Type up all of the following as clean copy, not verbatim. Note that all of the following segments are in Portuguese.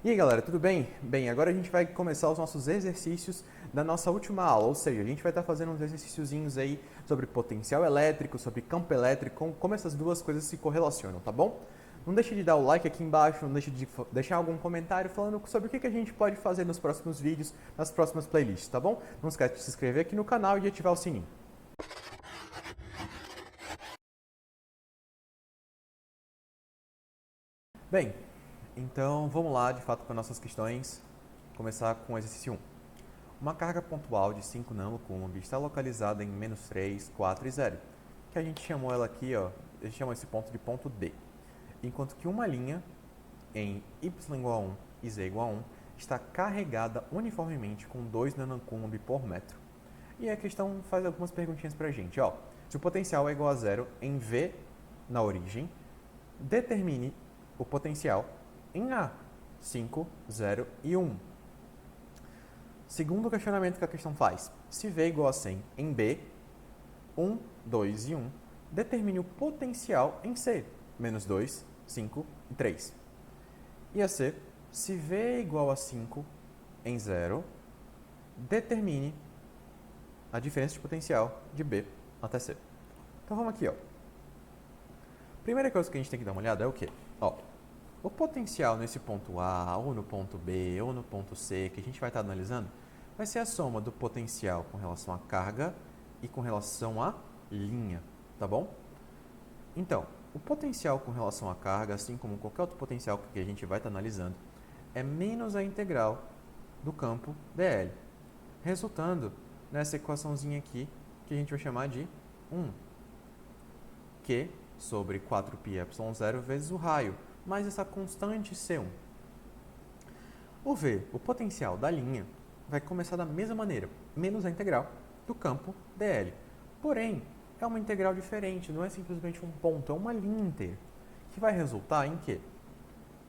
E aí galera, tudo bem? Bem, agora a gente vai começar os nossos exercícios da nossa última aula, ou seja, a gente vai estar fazendo uns exercíciozinhos aí sobre potencial elétrico, sobre campo elétrico, como essas duas coisas se correlacionam, tá bom? Não deixe de dar o like aqui embaixo, não deixe de deixar algum comentário falando sobre o que a gente pode fazer nos próximos vídeos, nas próximas playlists, tá bom? Não esquece de se inscrever aqui no canal e de ativar o sininho. Bem, então vamos lá de fato para nossas questões. Começar com o exercício 1. Uma carga pontual de 5 nanocoulomb está localizada em -3, 4 e 0, que a gente chamou ela aqui, ó, a gente chama esse ponto de ponto D, enquanto que uma linha em y igual a 1 e z igual a 1 está carregada uniformemente com 2 nanocoulomb por metro. E a questão faz algumas perguntinhas para a gente, ó. Se o potencial é igual a 0 em V na origem, determine o potencial em A, 5, 0 e 1. Segundo questionamento que a questão faz, se V é igual a 100 em B, 1, 2 e 1, determine o potencial em C, menos 2, 5 e 3. E a C, se V é igual a 5 em 0, determine a diferença de potencial de B até C. Então vamos aqui, ó. Primeira coisa que a gente tem que dar uma olhada é o quê? Ó, o potencial nesse ponto A, ou no ponto B, ou no ponto C, que a gente vai estar analisando, vai ser a soma do potencial com relação à carga e com relação à linha, tá bom? Então, o potencial com relação à carga, assim como qualquer outro potencial que a gente vai estar analisando, é menos a integral do campo dl, resultando nessa equaçãozinha aqui, que a gente vai chamar de 1, Q sobre 4πε0 vezes o raio, mais essa constante C1. O V, o potencial da linha, vai começar da mesma maneira, menos a integral do campo dl. Porém, é uma integral diferente, não é simplesmente um ponto, é uma linha inteira, que vai resultar em quê?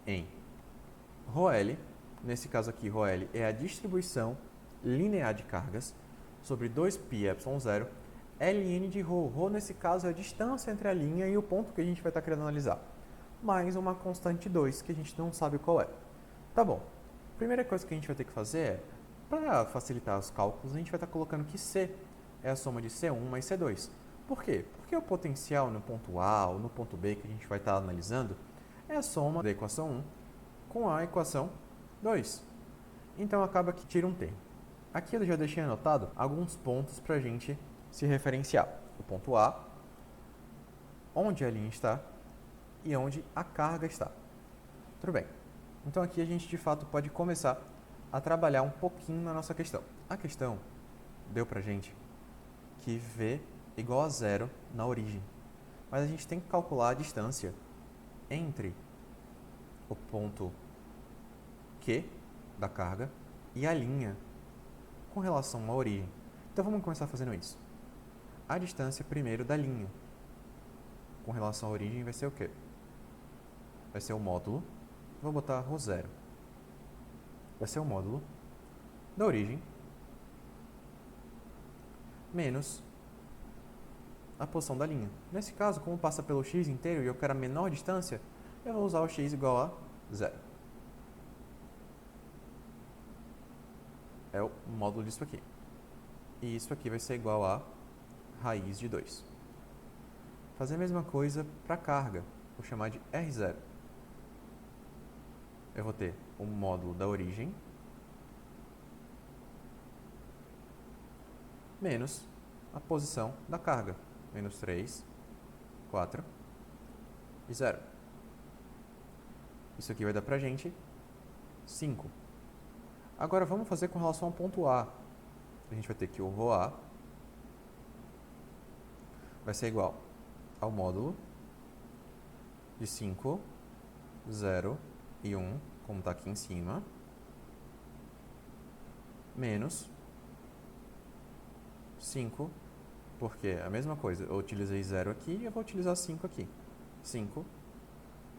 Em ρl, nesse caso aqui ρl é a distribuição linear de cargas, sobre 2πε0, ln de ρ. Ρ, nesse caso, é a distância entre a linha e o ponto que a gente vai estar querendo analisar, mais uma constante 2, que a gente não sabe qual é. Tá bom. A primeira coisa que a gente vai ter que fazer é, para facilitar os cálculos, a gente vai estar colocando que C é a soma de C1 mais C2. Por quê? Porque o potencial no ponto A ou no ponto B que a gente vai estar analisando é a soma da equação 1 com a equação 2. Então acaba que tira um termo. Aqui eu já deixei anotado alguns pontos para a gente se referenciar. O ponto A, onde a linha está e onde a carga está. Tudo bem. Então aqui a gente de fato pode começar a trabalhar um pouquinho na nossa questão. A questão deu pra gente que V igual a 0 na origem. Mas a gente tem que calcular a distância entre o ponto Q da carga e a linha com relação à origem. Então vamos começar fazendo isso. A distância primeiro da linha com relação à origem vai ser o quê? Vai ser o módulo, vou botar ρ0, vai ser o módulo da origem menos a posição da linha. Nesse caso, como passa pelo x inteiro e eu quero a menor distância, eu vou usar o x igual a 0. É o módulo disso aqui. E isso aqui vai ser igual a raiz de 2. Fazer a mesma coisa para a carga, vou chamar de R0. Eu vou ter o módulo da origem menos a posição da carga, menos 3, 4 e 0. Isso aqui vai dar pra gente 5. Agora vamos fazer com relação ao ponto A. A gente vai ter que o ρA vai ser igual ao módulo de 5, 0 e 1, como está aqui em cima, menos 5, porque é a mesma coisa, eu utilizei 0 aqui e eu vou utilizar 5 aqui. 5,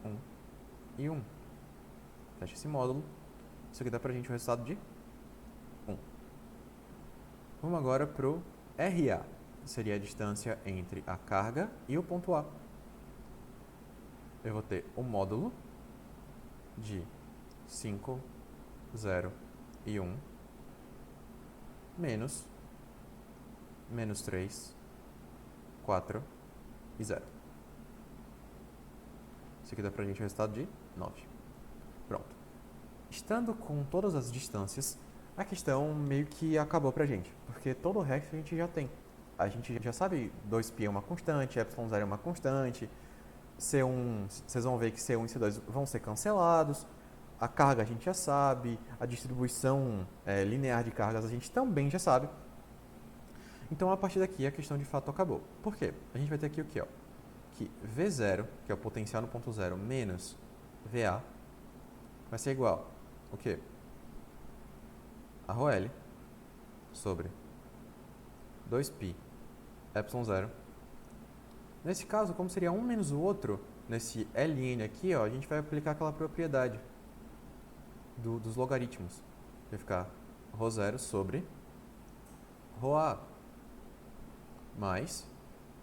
1 e 1. Fecha esse módulo. Isso aqui dá pra gente o resultado de 1. Vamos agora para o RA, que seria a distância entre a carga e o ponto A. Eu vou ter o módulo de 5, 0 e 1, menos 3, 4 e 0. Isso aqui dá pra gente o resultado de 9. Pronto. Estando com todas as distâncias, a questão meio que acabou pra gente, porque todo o resto a gente já tem. A gente já sabe 2π é uma constante, ε0 é uma constante, C1, vocês vão ver que C1 e C2 vão ser cancelados, a carga a gente já sabe, a distribuição linear de cargas a gente também já sabe. Então, a partir daqui, a questão de fato acabou. Por quê? A gente vai ter aqui o quê? Ó? Que V0, que é o potencial no ponto zero, menos VA, vai ser igual o quê? A ρL sobre 2π ε0. Nesse caso, como seria um menos o outro, nesse ln aqui, ó, a gente vai aplicar aquela propriedade dos logaritmos. Vai ficar ρ0 sobre ρA. Mais,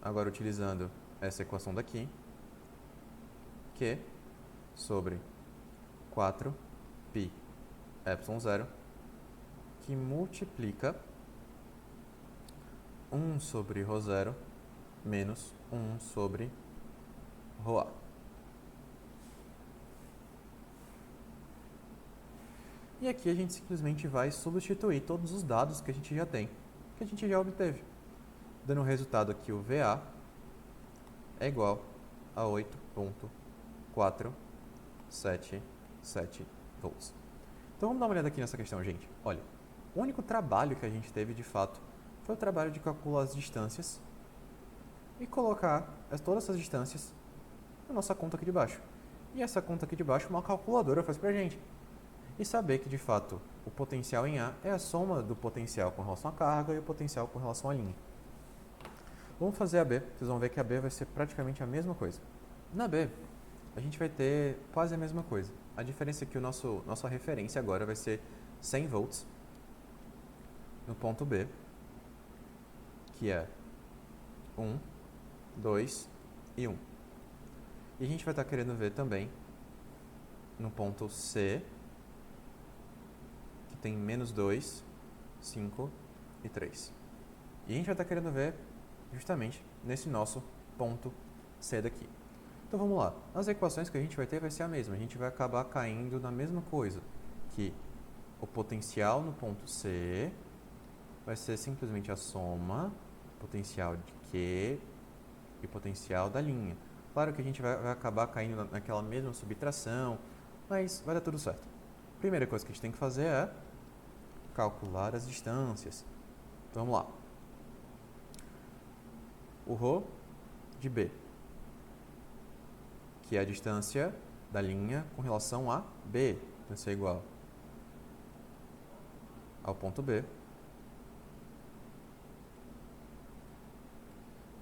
agora utilizando essa equação daqui, Q sobre 4π ε0, que multiplica 1 sobre ρ0 menos 1 sobre ρA. E aqui a gente simplesmente vai substituir todos os dados que a gente já tem, que a gente já obteve, dando o resultado aqui, o VA é igual a 8,477 volts. Então vamos dar uma olhada aqui nessa questão, gente. Olha, o único trabalho que a gente teve de fato foi o trabalho de calcular as distâncias e colocar todas essas distâncias na nossa conta aqui de baixo. E essa conta aqui de baixo uma calculadora faz pra gente. E saber que de fato o potencial em A é a soma do potencial com relação à carga e o potencial com relação à linha. Vamos fazer a B, vocês vão ver que a B vai ser praticamente a mesma coisa. Na B, a gente vai ter quase a mesma coisa. A diferença é que nossa referência agora vai ser 100 volts no ponto B, que é 1, 2 e 1. E a gente vai estar querendo ver também no ponto C, que tem menos 2, 5 e 3. E a gente vai estar querendo ver justamente nesse nosso ponto C daqui. Então vamos lá. As equações que a gente vai ter vai ser a mesma. A gente vai acabar caindo na mesma coisa, que o potencial no ponto C vai ser simplesmente a soma potencial de Q e potencial da linha. Claro que a gente vai acabar caindo naquela mesma subtração, mas vai dar tudo certo. A primeira coisa que a gente tem que fazer é calcular as distâncias. Então vamos lá. O ρ de B, que é a distância da linha com relação a B, vai ser igual ao ponto B,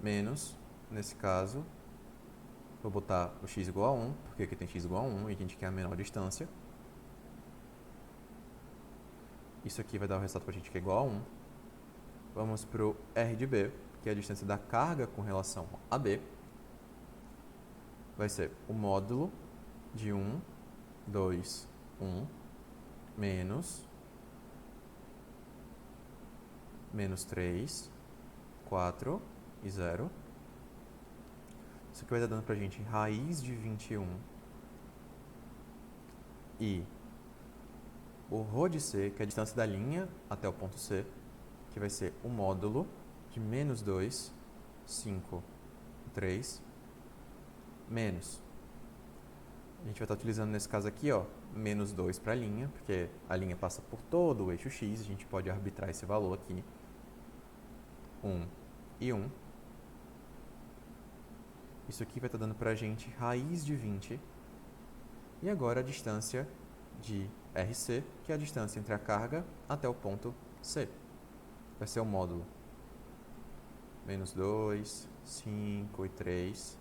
menos, nesse caso, vou botar o x igual a 1, porque aqui tem x igual a 1 e a gente quer a menor distância. Isso aqui vai dar o resultado para a gente que é igual a 1. Vamos para o R de B, que é a distância da carga com relação a B. Vai ser o módulo de 1, 2, 1, menos 3, 4 e 0. Isso aqui vai estar dando pra gente raiz de 21 e o ρ de C, que é a distância da linha até o ponto C, que vai ser o módulo de menos 2, 5 e 3, menos. A gente vai estar utilizando nesse caso aqui, ó, menos 2 para a linha, porque a linha passa por todo o eixo X, a gente pode arbitrar esse valor aqui. 1 e 1. Isso aqui vai estar dando para a gente raiz de 20. E agora a distância de RC, que é a distância entre a carga até o ponto C. Vai ser o módulo menos 2, 5 e 3,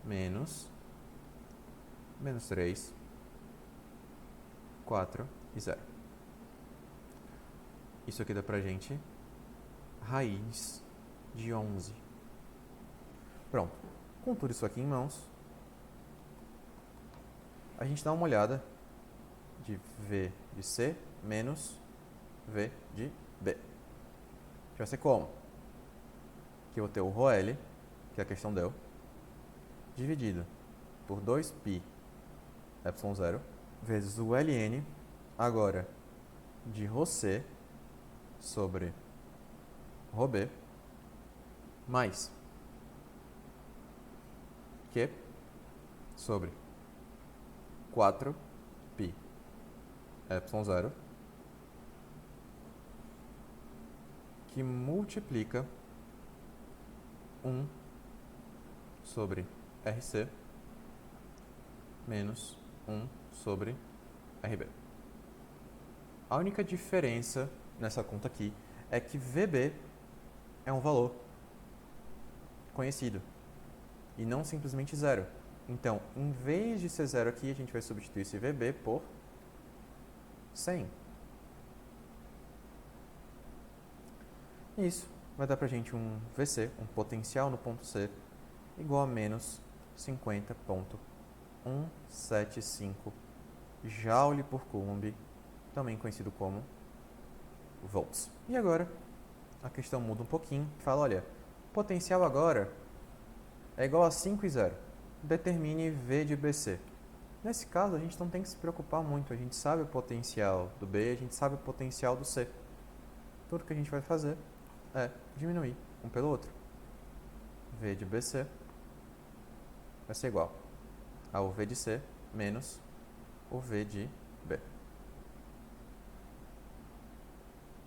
menos 3, 4 e 0. Isso aqui dá pra gente raiz de 11. Pronto. Com tudo isso aqui em mãos, a gente dá uma olhada de V de C menos V de B. Que vai ser como? Que eu vou ter o ρL, que a questão deu, dividido por 2π ε0 vezes o ln, agora, de ρC sobre ρB, mais Q sobre 4π ε0, que multiplica 1 sobre RC menos 1 sobre RB. A única diferença nessa conta aqui é que VB é um valor conhecido e não simplesmente zero. Então, em vez de ser zero aqui, a gente vai substituir esse VB por 100. Isso vai dar pra gente um VC, um potencial no ponto C, igual a menos 50,175 Joule por Coulomb, também conhecido como volts. E agora, a questão muda um pouquinho. Fala, olha, potencial agora é igual a 5 e 0. Determine V de BC. Nesse caso, a gente não tem que se preocupar muito. A gente sabe o potencial do B, a gente sabe o potencial do C. Tudo que a gente vai fazer é diminuir um pelo outro. V de BC vai ser igual ao V de C menos o V de B.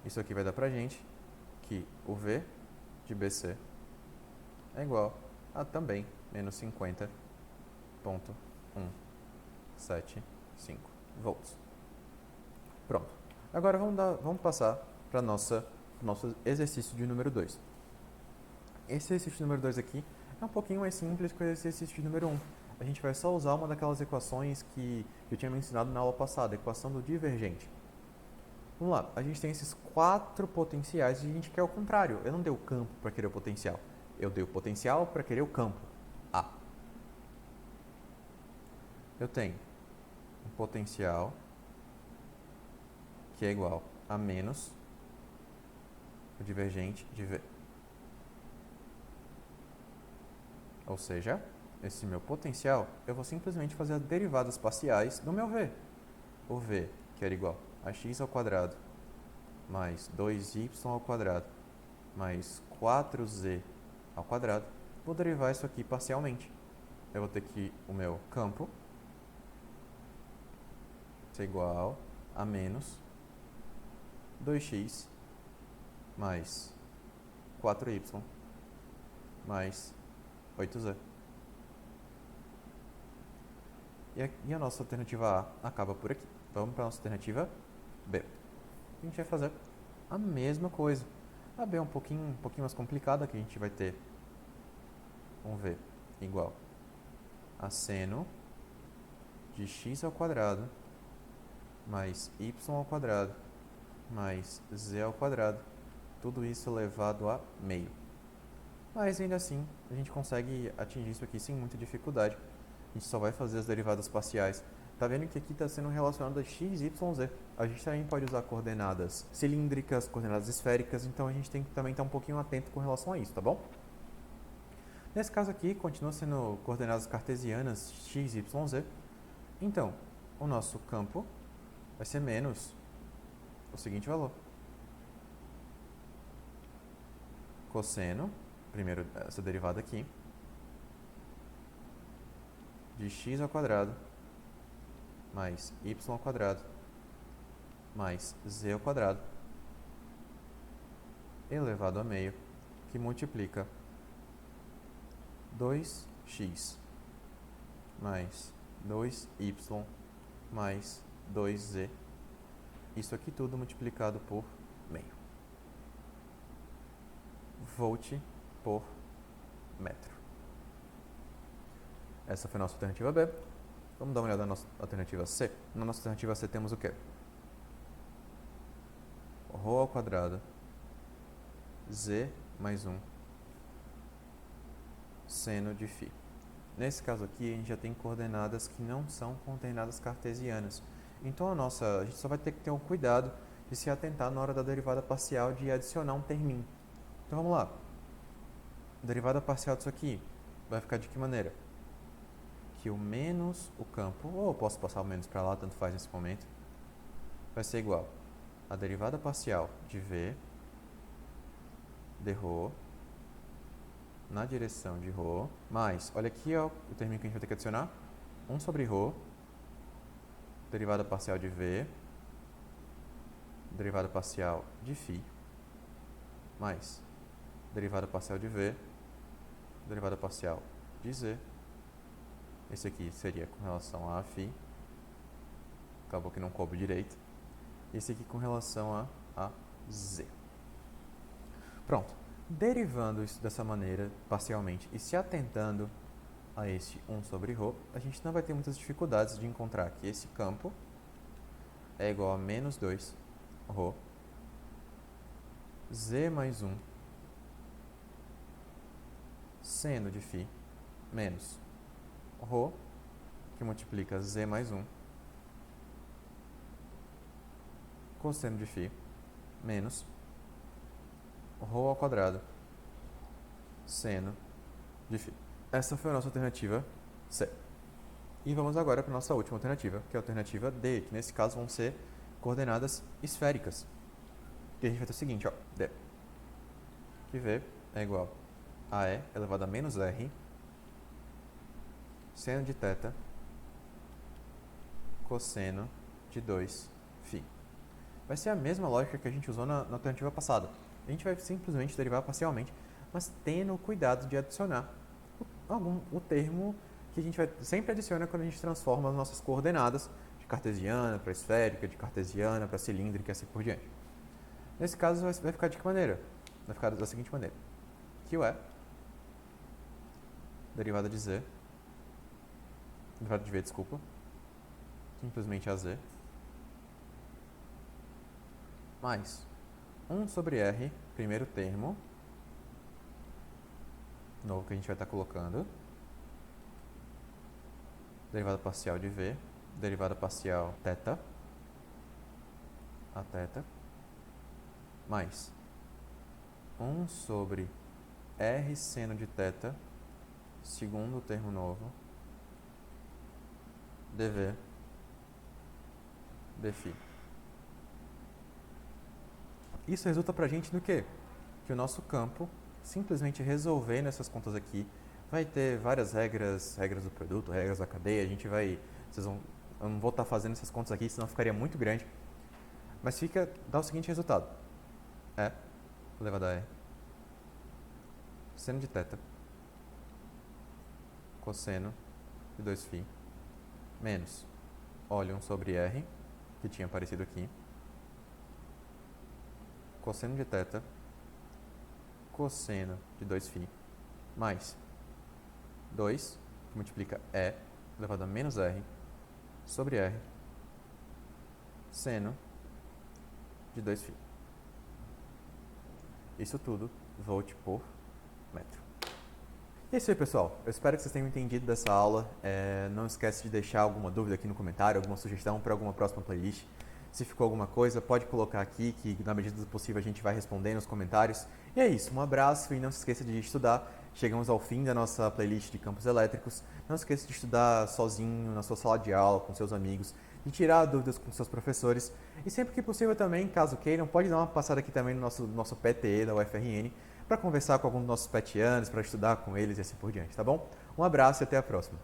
Isso aqui vai dar pra gente que o V de BC é igual a também menos 50,175 volts. Pronto. Agora vamos passar para nosso exercício de número 2. Esse exercício de número 2 aqui é um pouquinho mais simples que o exercício de número 1. A gente vai só usar uma daquelas equações que eu tinha mencionado na aula passada, a equação do divergente. Vamos lá, a gente tem esses 4 potenciais e a gente quer o contrário. Eu não dei o campo para querer o potencial, eu dei o potencial para querer o campo, A. Eu tenho um potencial que é igual a menos o divergente de V. Ou seja, esse meu potencial, eu vou simplesmente fazer as derivadas parciais do meu V. O V, que era igual a x ao quadrado mais 2y ao quadrado mais 4z ao quadrado, vou derivar isso aqui parcialmente. Eu vou ter que o meu campo ser igual a menos 2x mais 4y mais 8z. E a nossa alternativa A acaba por aqui. Vamos para a nossa alternativa B. A gente vai fazer a mesma coisa. A B é um pouquinho mais complicada, que a gente vai ter um V igual a seno de x ao quadrado mais y ao quadrado mais z ao quadrado, tudo isso elevado a meio. Mas ainda assim, a gente consegue atingir isso aqui sem muita dificuldade. A gente só vai fazer as derivadas parciais. Tá vendo que aqui está sendo relacionado a x, y, z. A gente também pode usar coordenadas cilíndricas, coordenadas esféricas, então a gente tem que também estar um pouquinho atento com relação a isso, tá bom? Nesse caso aqui, continua sendo coordenadas cartesianas x, y, z. Então, o nosso campo vai ser menos o seguinte valor. Cosseno, primeiro essa derivada aqui, de x ao quadrado mais y ao quadrado mais z ao quadrado elevado a meio, que multiplica 2x mais 2y mais 2z, isso aqui tudo multiplicado por meio. Volt por metro. Essa foi a nossa alternativa B. Vamos dar uma olhada na nossa alternativa C. Na nossa alternativa C temos o quê? Ρ ao quadrado, Z mais 1, seno de φ. Nesse caso aqui, a gente já tem coordenadas que não são coordenadas cartesianas. Então a gente só vai ter que ter um cuidado de se atentar na hora da derivada parcial de adicionar um terminho. Então vamos lá. A derivada parcial disso aqui vai ficar de que maneira? Que o menos o campo, ou eu posso passar o menos para lá, tanto faz nesse momento, vai ser igual a derivada parcial de v de ρ na direção de ρ, mais, olha aqui ó, o termo que a gente vai ter que adicionar, 1 sobre ρ, derivada parcial de v, derivada parcial de φ, mais derivada parcial de v, derivada parcial de z. Esse aqui seria com relação a φ, acabou que não coube direito. Esse aqui com relação a z. Pronto. Derivando isso dessa maneira, parcialmente, e se atentando a esse 1 sobre ρ, a gente não vai ter muitas dificuldades de encontrar que esse campo é igual a menos 2 ρ, z mais 1, seno de φ, menos ρ, que multiplica z mais 1, cosseno de φ, menos ρ ao quadrado, seno de φ. Essa foi a nossa alternativa C. E vamos agora para a nossa última alternativa, que é a alternativa D, que nesse caso vão ser coordenadas esféricas. E a gente vai ter o seguinte, ó, D, que V é igual a E elevado a menos R, seno de θ, cosseno de 2φ. Vai ser a mesma lógica que a gente usou na alternativa passada. A gente vai simplesmente derivar parcialmente, mas tendo o cuidado de adicionar o termo que a gente sempre adiciona quando a gente transforma as nossas coordenadas de cartesiana para esférica, de cartesiana para cilíndrica e assim por diante. Nesse caso vai ficar de que maneira? Vai ficar da seguinte maneira. Que é derivada de z, derivada de v, desculpa, simplesmente a z, mais 1 sobre r, primeiro termo, novo que a gente vai estar colocando, derivada parcial de v, derivada parcial θ, a θ, mais 1 sobre r seno de θ, segundo termo novo, dv, dφ. Isso resulta pra gente no quê? Que o nosso campo, simplesmente resolvendo essas contas aqui, vai ter várias regras do produto, regras da cadeia, eu não vou estar fazendo essas contas aqui, senão ficaria muito grande. Mas dá o seguinte resultado. E elevado a E, seno de θ, cosseno de 2φ, menos, olha, 1 sobre R, que tinha aparecido aqui, cosseno de θ, cosseno de 2φ, mais 2, que multiplica E elevado a menos R, sobre R, seno de 2φ. Isso tudo, volt por metro. E é isso aí, pessoal. Eu espero que vocês tenham entendido dessa aula. Não esquece de deixar alguma dúvida aqui no comentário, alguma sugestão para alguma próxima playlist. Se ficou alguma coisa, pode colocar aqui, que na medida do possível a gente vai responder nos comentários. E é isso, um abraço e não se esqueça de estudar. Chegamos ao fim da nossa playlist de campos elétricos. Não se esqueça de estudar sozinho, na sua sala de aula, com seus amigos, de tirar dúvidas com seus professores. E sempre que possível também, caso queiram, pode dar uma passada aqui também no nosso PTE da UFRN, para conversar com algum dos nossos petianos, para estudar com eles e assim por diante, tá bom? Um abraço e até a próxima.